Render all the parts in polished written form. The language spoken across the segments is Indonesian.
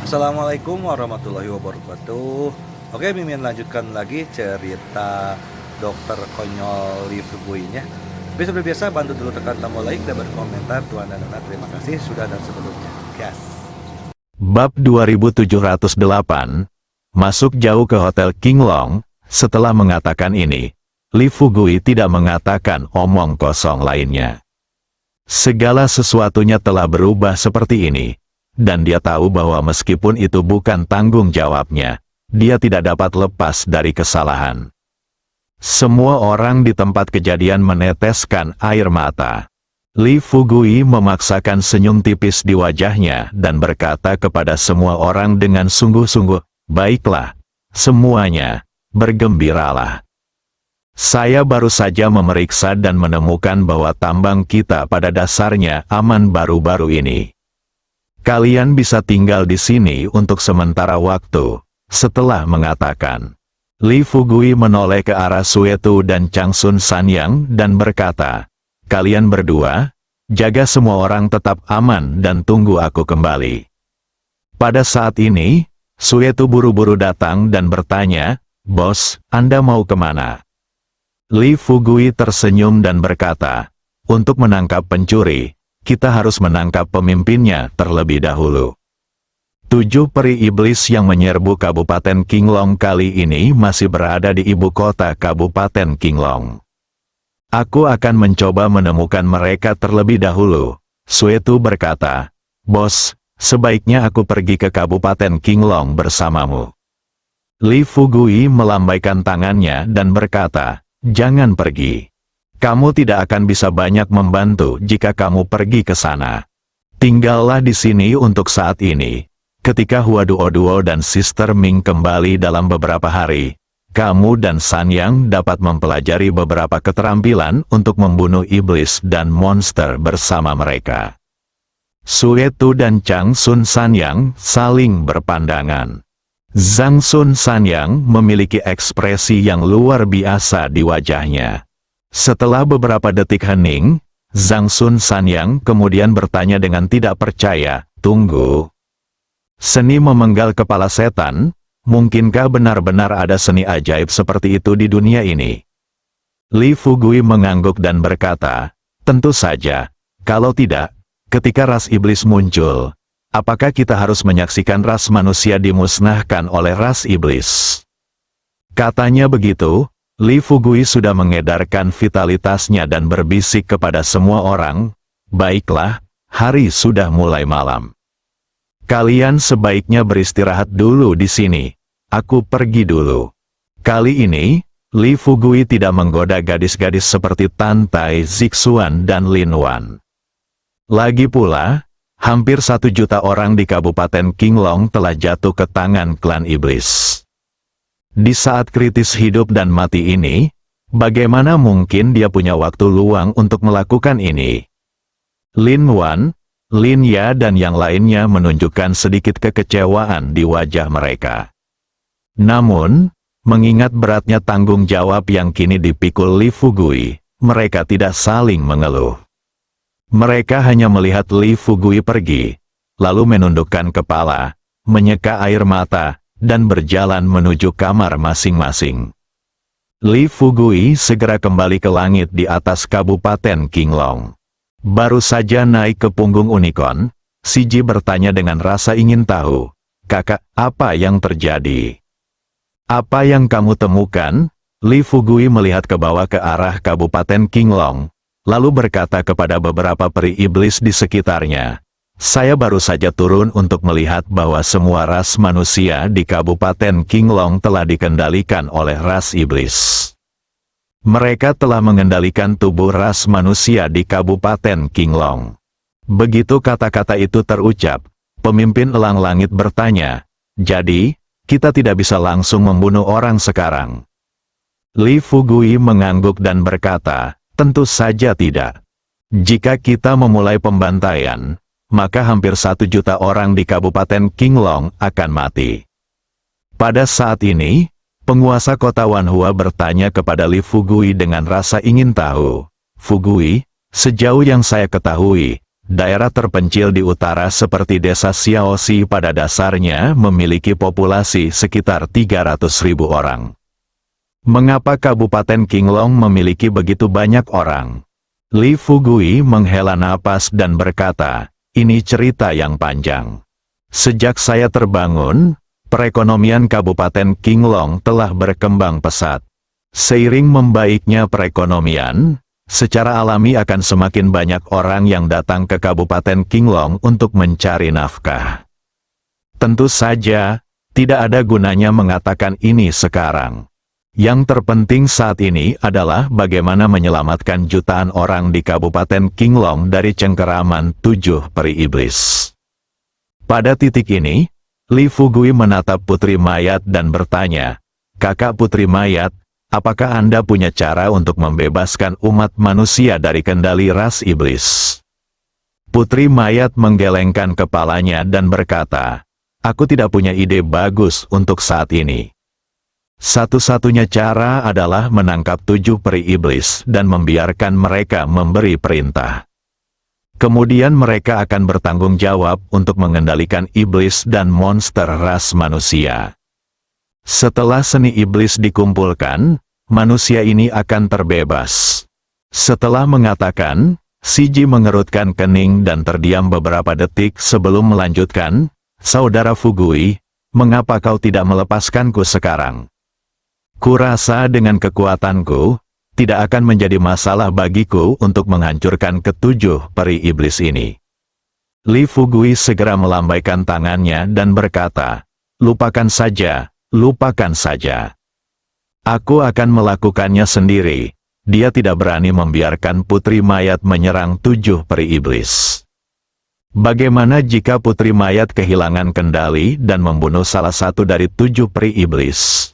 Assalamualaikum warahmatollahi wabarakatuh. Oke, Mimin lanjutkan lagi cerita dokter konyol Lee Fugui-nya. Tapi seperti biasa, bantu dulu tekan tombol like dan berkomentar. Tuan dan Nona, terima kasih sudah dan sebelumnya. Gas. Bab 2708, masuk jauh ke Hotel King Long. Setelah mengatakan ini, Lee Fugui tidak mengatakan omong kosong lainnya. Segala sesuatunya telah berubah seperti ini, dan dia tahu bahwa meskipun itu bukan tanggung jawabnya, dia tidak dapat lepas dari kesalahan. Semua orang di tempat kejadian meneteskan air mata. Lee Fugui memaksakan senyum tipis di wajahnya dan berkata kepada semua orang dengan sungguh-sungguh, "Baiklah, semuanya, bergembiralah. Saya baru saja memeriksa dan menemukan bahwa tambang kita pada dasarnya aman baru-baru ini. Kalian bisa tinggal di sini untuk sementara waktu." Setelah mengatakan, Lee Fugui menoleh ke arah Suetu dan Chang Sun Sanyang dan berkata, "Kalian berdua, jaga semua orang tetap aman dan tunggu aku kembali." Pada saat ini, Suetu buru-buru datang dan bertanya, "Bos, Anda mau kemana?" Lee Fugui tersenyum dan berkata, "Untuk menangkap pencuri, kita harus menangkap pemimpinnya terlebih dahulu." 7 peri iblis yang menyerbu Kabupaten King Long kali ini masih berada di ibu kota Kabupaten King Long. "Aku akan mencoba menemukan mereka terlebih dahulu," Suetu berkata. "Bos, sebaiknya aku pergi ke Kabupaten King Long bersamamu." Lee Fugui melambaikan tangannya dan berkata, "Jangan pergi. Kamu tidak akan bisa banyak membantu jika kamu pergi ke sana. Tinggallah di sini untuk saat ini. Ketika Hua Duo dan Sister Ming kembali dalam beberapa hari, kamu dan Sanyang dapat mempelajari beberapa keterampilan untuk membunuh iblis dan monster bersama mereka." Suetu dan Chang Sun Sanyang saling berpandangan. Zhang Sun Sanyang memiliki ekspresi yang luar biasa di wajahnya. Setelah beberapa detik hening, Zhang Sun Sanyang kemudian bertanya dengan tidak percaya, "Tunggu. Seni memenggal kepala setan, mungkinkah benar-benar ada seni ajaib seperti itu di dunia ini?" Lee Fugui mengangguk dan berkata, "Tentu saja. Kalau tidak, ketika ras iblis muncul, apakah kita harus menyaksikan ras manusia dimusnahkan oleh ras iblis?" Katanya begitu, Lee Fugui sudah mengedarkan vitalitasnya dan berbisik kepada semua orang, "Baiklah, hari sudah mulai malam. Kalian sebaiknya beristirahat dulu di sini. Aku pergi dulu." Kali ini, Lee Fugui tidak menggoda gadis-gadis seperti Tan Tai Zixuan dan Lin Wan. Lagi pula, hampir 1 juta orang di Kabupaten King Long telah jatuh ke tangan klan iblis. Di saat kritis hidup dan mati ini, bagaimana mungkin dia punya waktu luang untuk melakukan ini? Lin Wan, Lin Ya dan yang lainnya menunjukkan sedikit kekecewaan di wajah mereka. Namun, mengingat beratnya tanggung jawab yang kini dipikul Lee Fugui, mereka tidak saling mengeluh. Mereka hanya melihat Lee Fugui pergi, lalu menundukkan kepala, menyeka air mata, dan berjalan menuju kamar masing-masing. Lee Fugui segera kembali ke langit di atas Kabupaten King Long. Baru saja naik ke punggung unicorn, Siji bertanya dengan rasa ingin tahu, "Kakak, apa yang terjadi? Apa yang kamu temukan?" Lee Fugui melihat ke bawah ke arah Kabupaten King Long, lalu berkata kepada beberapa peri iblis di sekitarnya, "Saya baru saja turun untuk melihat bahwa semua ras manusia di Kabupaten King Long telah dikendalikan oleh ras iblis. Mereka telah mengendalikan tubuh ras manusia di Kabupaten King Long." Begitu kata-kata itu terucap, pemimpin elang langit bertanya, "Jadi, kita tidak bisa langsung membunuh orang sekarang?" Lee Fugui mengangguk dan berkata, "Tentu saja tidak. Jika kita memulai pembantaian, maka hampir 1 juta orang di Kabupaten King Long akan mati." Pada saat ini, penguasa kota Wanhua bertanya kepada Lee Fugui dengan rasa ingin tahu, "Fugui, sejauh yang saya ketahui, daerah terpencil di utara seperti desa Xiaoxi pada dasarnya memiliki populasi sekitar 300.000 orang. Mengapa Kabupaten Qinglong memiliki begitu banyak orang? Li Fugui menghela napas dan berkata, ini cerita yang panjang. Sejak saya terbangun, perekonomian Kabupaten Qinglong telah berkembang pesat. Seiring membaiknya perekonomian, secara alami akan semakin banyak orang yang datang ke Kabupaten Qinglong untuk mencari nafkah. Tentu saja, tidak ada gunanya mengatakan ini sekarang. Yang terpenting saat ini adalah bagaimana menyelamatkan jutaan orang di Kabupaten Qinglong dari cengkeraman 7 peri iblis. Pada titik ini, Li Fugui menatap Putri Mayat dan bertanya, "Kakak Putri Mayat, apakah Anda punya cara untuk membebaskan umat manusia dari kendali ras iblis?" Putri Mayat menggelengkan kepalanya dan berkata, "Aku tidak punya ide bagus untuk saat ini. Satu-satunya cara adalah menangkap 7 peri iblis dan membiarkan mereka memberi perintah. Kemudian mereka akan bertanggung jawab untuk mengendalikan iblis dan monster ras manusia. Setelah seni iblis dikumpulkan, manusia ini akan terbebas." Setelah mengatakan, Siji mengerutkan kening dan terdiam beberapa detik sebelum melanjutkan, "Saudara Fugui, mengapa kau tidak melepaskanku sekarang? Kurasa dengan kekuatanku, tidak akan menjadi masalah bagiku untuk menghancurkan ke-7 peri iblis ini." Li Fugui segera melambaikan tangannya dan berkata, lupakan saja. Aku akan melakukannya sendiri." Dia tidak berani membiarkan Putri Mayat menyerang 7 peri iblis. Bagaimana jika Putri Mayat kehilangan kendali dan membunuh salah satu dari 7 peri iblis?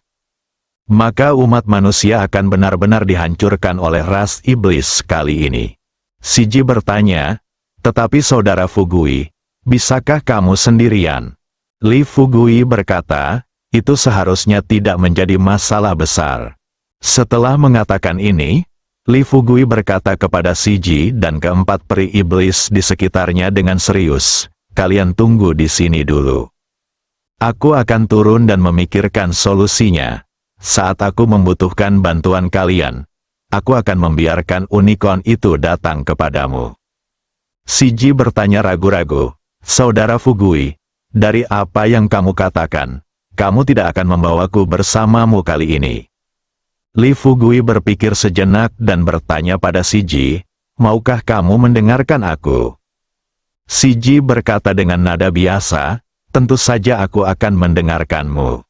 Maka umat manusia akan benar-benar dihancurkan oleh ras iblis kali ini. Siji bertanya, "Tetapi saudara Fugui, bisakah kamu sendirian?" Li Fugui berkata, "Itu seharusnya tidak menjadi masalah besar." Setelah mengatakan ini, Li Fugui berkata kepada Siji dan keempat peri iblis di sekitarnya dengan serius, "Kalian tunggu di sini dulu. Aku akan turun dan memikirkan solusinya. Saat aku membutuhkan bantuan kalian, aku akan membiarkan unicorn itu datang kepadamu." Siji bertanya ragu-ragu, "Saudara Fugui, dari apa yang kamu katakan, kamu tidak akan membawaku bersamamu kali ini?" Li Fugui berpikir sejenak dan bertanya pada Siji, "Maukah kamu mendengarkan aku?" Siji berkata dengan nada biasa, "Tentu saja aku akan mendengarkanmu.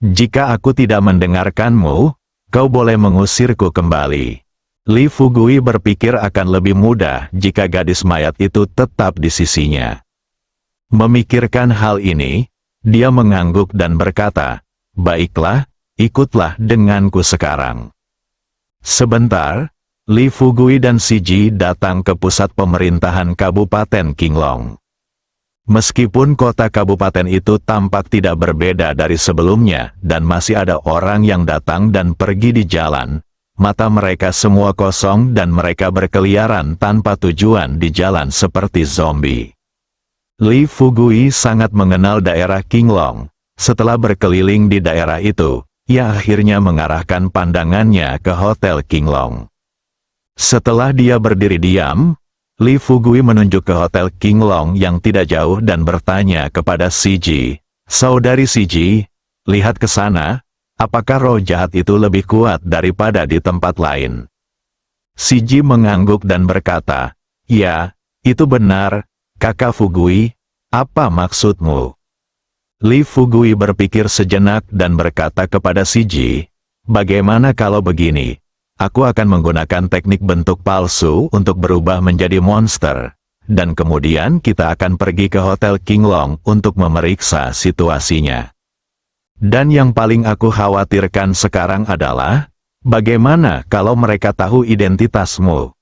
Jika aku tidak mendengarkanmu, kau boleh mengusirku kembali." Li Fugui berpikir akan lebih mudah jika gadis mayat itu tetap di sisinya. Memikirkan hal ini, dia mengangguk dan berkata, "Baiklah, ikutlah denganku sekarang." Sebentar, Li Fugui dan Siji datang ke pusat pemerintahan Kabupaten Qinglong. Meskipun kota kabupaten itu tampak tidak berbeda dari sebelumnya dan masih ada orang yang datang dan pergi di jalan, mata mereka semua kosong dan mereka berkeliaran tanpa tujuan di jalan seperti zombie. Li Fugui sangat mengenal daerah Qinglong. Setelah berkeliling di daerah itu, ia akhirnya mengarahkan pandangannya ke Hotel Qinglong. Setelah dia berdiri diam, Li Fugui menunjuk ke Hotel Qinglong yang tidak jauh dan bertanya kepada Siji, "Saudari Siji, lihat ke sana, apakah roh jahat itu lebih kuat daripada di tempat lain?" Siji mengangguk dan berkata, "Ya, itu benar, Kakak Fugui, apa maksudmu?" Li Fugui berpikir sejenak dan berkata kepada Siji, "Bagaimana kalau begini? Aku akan menggunakan teknik bentuk palsu untuk berubah menjadi monster, dan kemudian kita akan pergi ke Hotel Qinglong untuk memeriksa situasinya. Dan yang paling aku khawatirkan sekarang adalah, bagaimana kalau mereka tahu identitasmu?"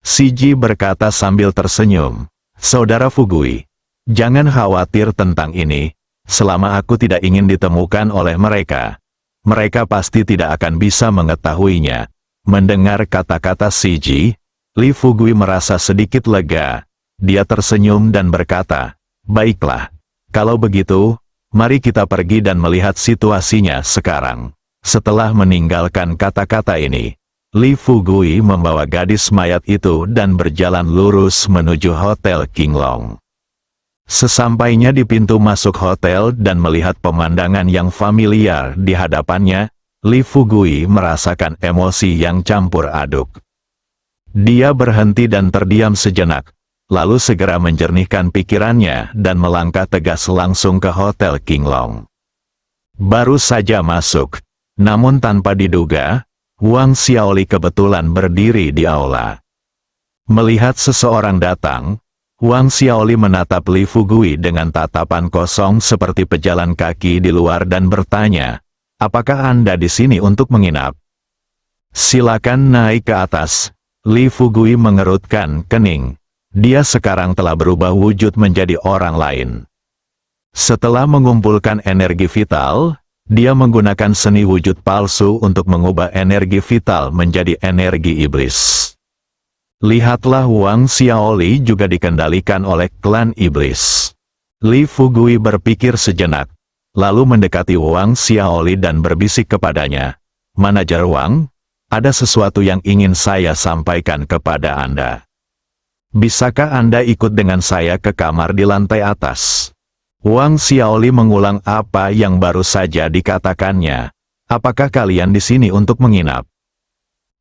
Siji berkata sambil tersenyum, "Saudara Fugui, jangan khawatir tentang ini. Selama aku tidak ingin ditemukan oleh mereka, mereka pasti tidak akan bisa mengetahuinya." Mendengar kata-kata Siji, Li Fugui merasa sedikit lega, Dia tersenyum dan berkata, "Baiklah, kalau begitu, mari kita pergi dan melihat situasinya sekarang." Setelah meninggalkan kata-kata ini, Li Fugui membawa gadis mayat itu dan berjalan lurus menuju Hotel Qinglong. Sesampainya di pintu masuk hotel dan melihat pemandangan yang familiar di hadapannya, Li Fugui merasakan emosi yang campur aduk. Dia berhenti dan terdiam sejenak, lalu segera menjernihkan pikirannya dan melangkah tegas langsung ke Hotel Qinglong. Baru saja masuk, namun tanpa diduga, Wang Xiaoli kebetulan berdiri di aula. Melihat seseorang datang, Wang Xiaoli menatap Li Fugui dengan tatapan kosong seperti pejalan kaki di luar dan bertanya, "Apakah Anda di sini untuk menginap?" "Silakan naik ke atas." Li Fugui mengerutkan kening. Dia sekarang telah berubah wujud menjadi orang lain. Setelah mengumpulkan energi vital, dia menggunakan seni wujud palsu untuk mengubah energi vital menjadi energi iblis. Lihatlah, Wang Xiaoli juga dikendalikan oleh klan iblis. Li Fugui berpikir sejenak, lalu mendekati Wang Xiaoli dan berbisik kepadanya, "Manajer Wang, ada sesuatu yang ingin saya sampaikan kepada Anda. Bisakah Anda ikut dengan saya ke kamar di lantai atas?" Wang Xiaoli mengulang apa yang baru saja dikatakannya. "Apakah kalian di sini untuk menginap?"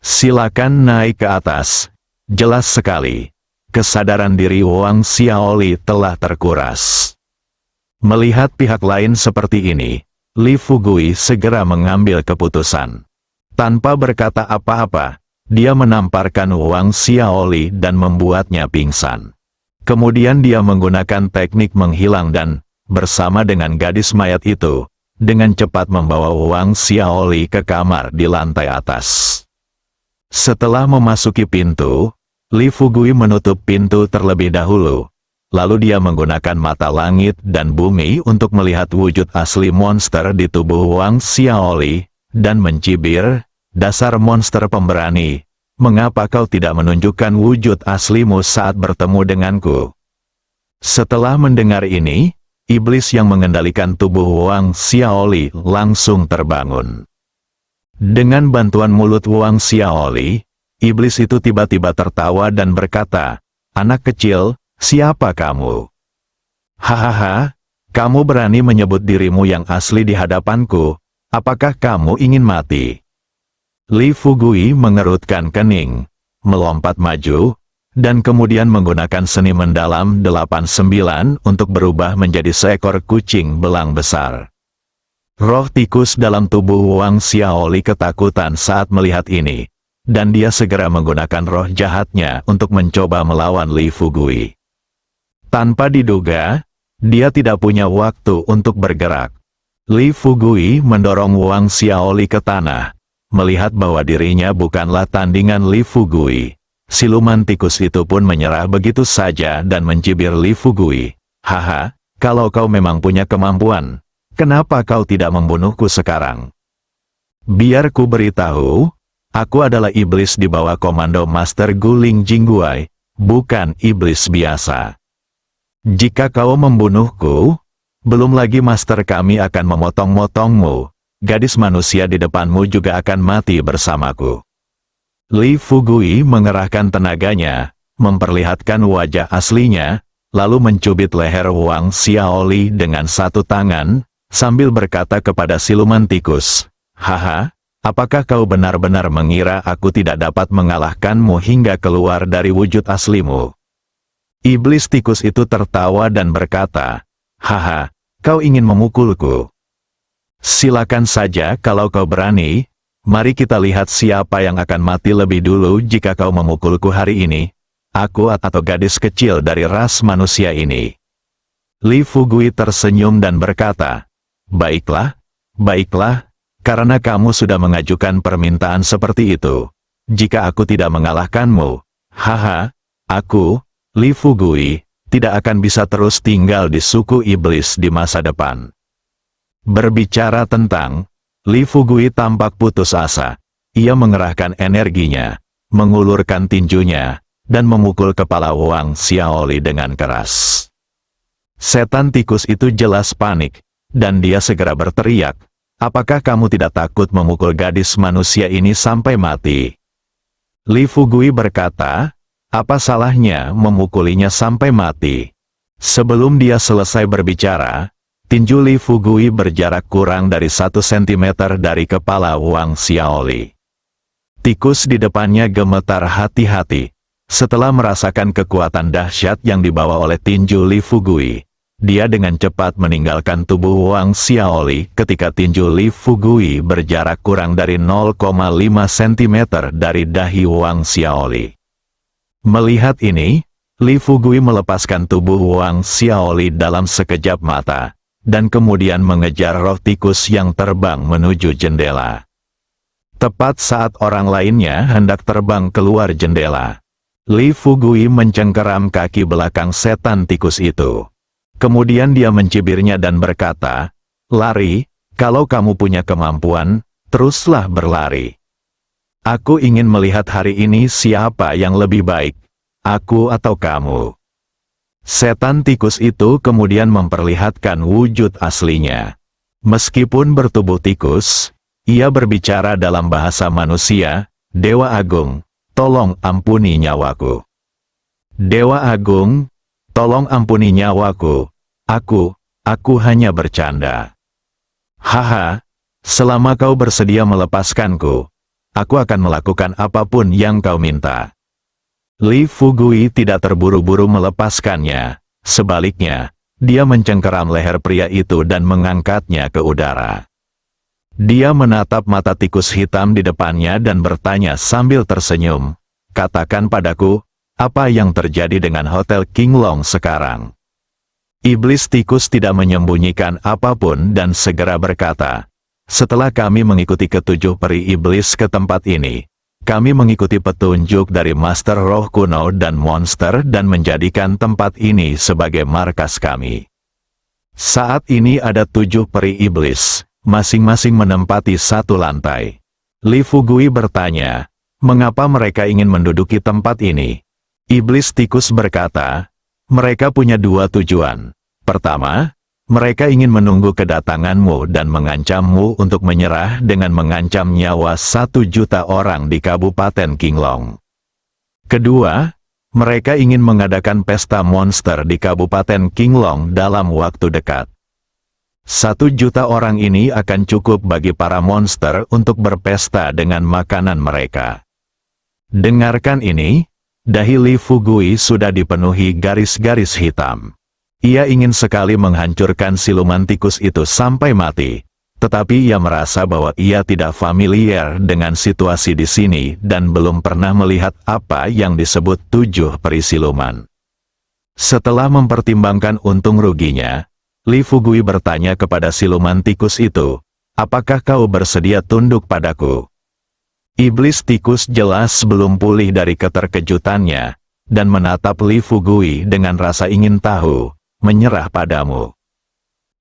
"Silakan naik ke atas." Jelas sekali, kesadaran diri Wang Xiaoli telah terkuras. Melihat pihak lain seperti ini, Li Fugui segera mengambil keputusan. Tanpa berkata apa-apa, dia menamparkan Wang Xiaoli dan membuatnya pingsan. Kemudian dia menggunakan teknik menghilang dan, bersama dengan gadis mayat itu, dengan cepat membawa Wang Xiaoli ke kamar di lantai atas. Setelah memasuki pintu, Li Fugui menutup pintu terlebih dahulu. Lalu dia menggunakan mata langit dan bumi untuk melihat wujud asli monster di tubuh Wang Xiaoli, dan mencibir, "Dasar monster pemberani, mengapa kau tidak menunjukkan wujud aslimu saat bertemu denganku?" Setelah mendengar ini, iblis yang mengendalikan tubuh Wang Xiaoli langsung terbangun. Dengan bantuan mulut Wang Xiaoli, iblis itu tiba-tiba tertawa dan berkata, "Anak kecil, siapa kamu? Hahaha, kamu berani menyebut dirimu yang asli di hadapanku, apakah kamu ingin mati?" Li Fugui mengerutkan kening, melompat maju, dan kemudian menggunakan seni mendalam 89 untuk berubah menjadi seekor kucing belang besar. Roh tikus dalam tubuh Wang Xiaoli ketakutan saat melihat ini, dan dia segera menggunakan roh jahatnya untuk mencoba melawan Li Fugui. Tanpa diduga, dia tidak punya waktu untuk bergerak. Li Fugui mendorong Wang Xiaoli ke tanah. Melihat bahwa dirinya bukanlah tandingan Li Fugui, siluman tikus itu pun menyerah begitu saja dan mencibir Li Fugui. "Haha, kalau kau memang punya kemampuan, kenapa kau tidak membunuhku sekarang? Biar ku beritahu, aku adalah iblis di bawah komando Master Guling Jingguai, bukan iblis biasa. Jika kau membunuhku, belum lagi Master kami akan memotong-motongmu. Gadis manusia di depanmu juga akan mati bersamaku." Li Fugui mengerahkan tenaganya, memperlihatkan wajah aslinya, lalu mencubit leher Wang Xiaoli dengan satu tangan, sambil berkata kepada siluman tikus, "Haha, apakah kau benar-benar mengira aku tidak dapat mengalahkanmu hingga keluar dari wujud aslimu?" Iblis tikus itu tertawa dan berkata, "Haha, kau ingin memukulku? Silakan saja kalau kau berani, mari kita lihat siapa yang akan mati lebih dulu jika kau memukulku hari ini, aku atau gadis kecil dari ras manusia ini." Li Fugui tersenyum dan berkata, "Baiklah, baiklah, karena kamu sudah mengajukan permintaan seperti itu. Jika aku tidak mengalahkanmu, haha, aku, Li Fugui, tidak akan bisa terus tinggal di suku iblis di masa depan." Berbicara tentang, Li Fugui tampak putus asa. Ia mengerahkan energinya, mengulurkan tinjunya, dan memukul kepala Wang Xiaoli dengan keras. Setan tikus itu jelas panik, dan dia segera berteriak, "Apakah kamu tidak takut memukul gadis manusia ini sampai mati?" Li Fugui berkata, "Apa salahnya memukulinya sampai mati?" Sebelum dia selesai berbicara, tinju Li Fugui berjarak kurang dari 1 cm dari kepala Wang Xiaoli. Tikus di depannya gemetar hati-hati. Setelah merasakan kekuatan dahsyat yang dibawa oleh tinju Li Fugui, dia dengan cepat meninggalkan tubuh Wang Xiaoli ketika tinju Li Fugui berjarak kurang dari 0,5 cm dari dahi Wang Xiaoli. Melihat ini, Li Fugui melepaskan tubuh Wang Xiaoli dalam sekejap mata, dan kemudian mengejar roh tikus yang terbang menuju jendela. Tepat saat orang lainnya hendak terbang keluar jendela, Li Fugui mencengkeram kaki belakang setan tikus itu. Kemudian dia mencibirnya dan berkata, "Lari, kalau kamu punya kemampuan, teruslah berlari. Aku ingin melihat hari ini siapa yang lebih baik, aku atau kamu." Setan tikus itu kemudian memperlihatkan wujud aslinya. Meskipun bertubuh tikus, ia berbicara dalam bahasa manusia, "Dewa Agung, tolong ampuni nyawaku. Dewa Agung, tolong ampuni nyawaku. Aku hanya bercanda. Haha, selama kau bersedia melepaskanku, aku akan melakukan apapun yang kau minta." Li Fugui tidak terburu-buru melepaskannya. Sebaliknya, dia mencengkeram leher pria itu dan mengangkatnya ke udara. Dia menatap mata tikus hitam di depannya dan bertanya sambil tersenyum, "Katakan padaku, apa yang terjadi dengan Hotel King Long sekarang?" Iblis tikus tidak menyembunyikan apapun dan segera berkata, "Setelah kami mengikuti ketujuh peri iblis ke tempat ini, kami mengikuti petunjuk dari Master Roh Kuno dan Monster dan menjadikan tempat ini sebagai markas kami. Saat ini ada 7 peri iblis, masing-masing menempati 1 lantai." Li Fugui bertanya, "Mengapa mereka ingin menduduki tempat ini?" Iblis tikus berkata, "Mereka punya 2 tujuan. Pertama, mereka ingin menunggu kedatanganmu dan mengancammu untuk menyerah dengan mengancam nyawa 1 juta orang di Kabupaten King Long. Kedua, mereka ingin mengadakan pesta monster di Kabupaten King Long dalam waktu dekat. 1 juta orang ini akan cukup bagi para monster untuk berpesta dengan makanan mereka." Dengarkan ini, dahi Li Fugui sudah dipenuhi garis-garis hitam. Ia ingin sekali menghancurkan siluman tikus itu sampai mati, tetapi ia merasa bahwa ia tidak familiar dengan situasi di sini dan belum pernah melihat apa yang disebut 7 peri siluman. Setelah mempertimbangkan untung ruginya, Li Fugui bertanya kepada siluman tikus itu, "Apakah kau bersedia tunduk padaku?" Iblis tikus jelas belum pulih dari keterkejutannya, dan menatap Li Fugui dengan rasa ingin tahu, "Menyerah padamu.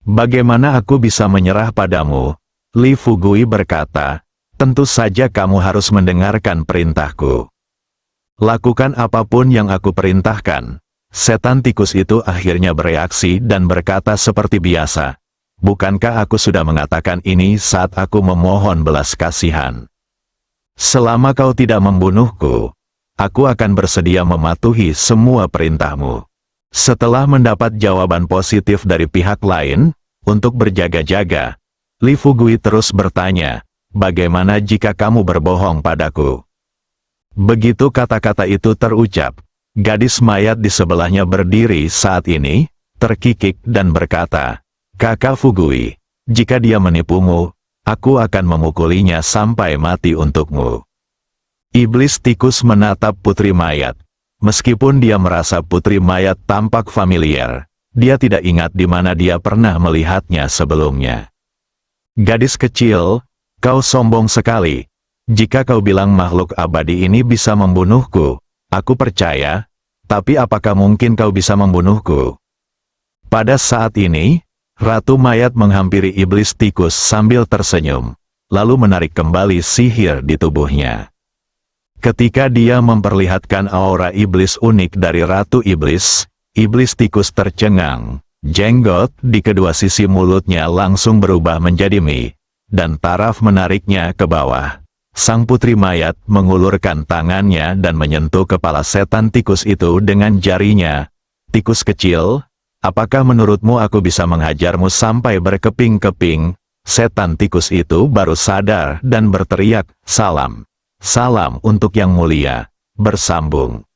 Bagaimana aku bisa menyerah padamu?" Li Fugui berkata, "Tentu saja kamu harus mendengarkan perintahku. Lakukan apapun yang aku perintahkan." Setan tikus itu akhirnya bereaksi dan berkata seperti biasa, "Bukankah aku sudah mengatakan ini saat aku memohon belas kasihan? Selama kau tidak membunuhku, aku akan bersedia mematuhi semua perintahmu." Setelah mendapat jawaban positif dari pihak lain, untuk berjaga-jaga, Li Fugui terus bertanya, "Bagaimana jika kamu berbohong padaku?" Begitu kata-kata itu terucap, gadis mayat di sebelahnya berdiri saat ini, terkikik dan berkata, "Kakak Fugui, jika dia menipumu, aku akan memukulinya sampai mati untukmu." Iblis tikus menatap putri mayat. Meskipun dia merasa putri mayat tampak familiar, dia tidak ingat di mana dia pernah melihatnya sebelumnya. "Gadis kecil, kau sombong sekali. Jika kau bilang makhluk abadi ini bisa membunuhku, aku percaya, tapi apakah mungkin kau bisa membunuhku?" Pada saat ini, Ratu Mayat menghampiri iblis tikus sambil tersenyum, lalu menarik kembali sihir di tubuhnya. Ketika dia memperlihatkan aura iblis unik dari Ratu Iblis, iblis tikus tercengang. Jenggot di kedua sisi mulutnya langsung berubah menjadi mie, dan taraf menariknya ke bawah. Sang putri mayat mengulurkan tangannya dan menyentuh kepala setan tikus itu dengan jarinya. Tikus kecil, apakah menurutmu aku bisa menghajarmu sampai berkeping-keping? Setan tikus itu baru sadar dan berteriak, "Salam. Salam untuk yang mulia." Bersambung.